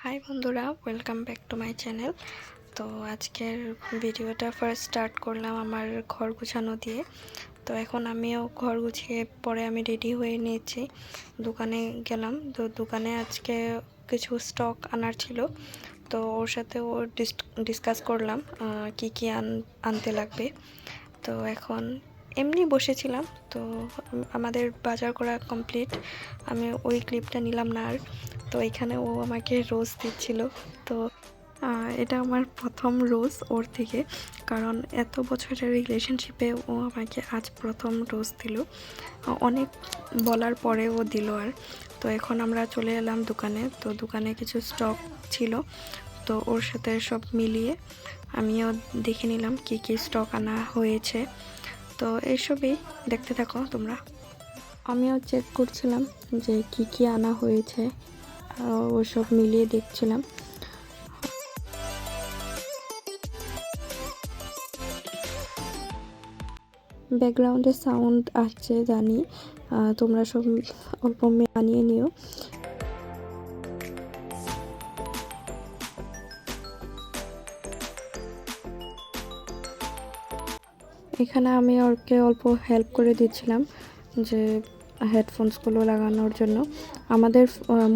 High বন্ধুরা, welcome back to my channel. তো আজকের ভিডিওটা ফার্স্ট স্টার্ট করলাম আমার ঘর গুছানো দিয়ে। তো এখন আমিও ঘর গুছিয়ে পরে আমি রেডি হয়ে নিয়েছি, দোকানে গেলাম। তো দোকানে আজকে কিছু স্টক আনার ছিল, তো ওর সাথে ডিসকাস করলাম কি কি আনতে লাগবে। তো এখন এমনি বসেছিলাম, তো আমাদের বাজার করা কমপ্লিট। আমি ওই ক্লিপটা নিলাম না আর। তো এখানে ও আমাকে রোজ দিচ্ছিল। তো এটা আমার প্রথম রোজ ওর থেকে, কারণ এত বছরের রিলেশনশিপে ও আমাকে আজ প্রথম রোজ দিল। অনেক বলার পরে ও দিল আর। তো এখন আমরা চলে এলাম দোকানে। তো দোকানে কিছু স্টক ছিল, তো ওর সাথে সব মিলিয়ে আমিও দেখে নিলাম কি কি স্টক আনা হয়েছে। তো এইসবই দেখতে থাকো তোমরা। আমিও চেক করছিলাম যে কি কি আনা হয়েছে, ওসব মিলিয়ে দেখছিলাম। ব্যাকগ্রাউন্ডে সাউন্ড আসছে জানি, তোমরা সব অল্প মানিয়ে নিও। এখানে আমি ওকে অল্প হেল্প করে দিচ্ছিলাম যে হেডফোনসগুলো লাগানোর জন্য। আমাদের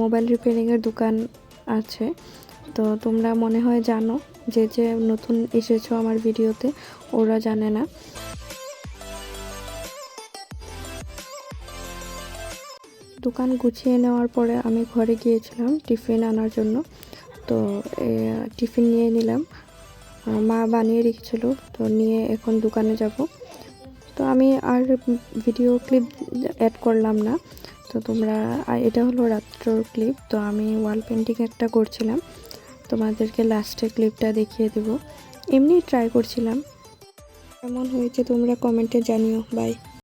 মোবাইল রিপেয়ারিংয়ের দোকান আছে, তো তোমরা মনে হয় জানো, যে যে নতুন এসেছো আমার ভিডিওতে ওরা জানে না। দোকান গুছিয়ে নেওয়ার পরে আমি ঘরে গিয়েছিলাম টিফিন আনার জন্য। তো টিফিন নিয়ে নিলাম, মা বানিয়ে রেখেছিল, তো নিয়ে এখন দোকানে যাব। তো আমি আর ভিডিও ক্লিপ অ্যাড করলাম না। তো তোমরা, এটা হলো রাত্রর ক্লিপ। তো আমি ওয়াল পেন্টিং একটা করছিলাম, তোমাদেরকে লাস্টে ক্লিপটা দেখিয়ে দেব। এমনি ট্রাই করছিলাম, কেমন হয়েছে তোমরা কমেন্টে জানিও। বাই।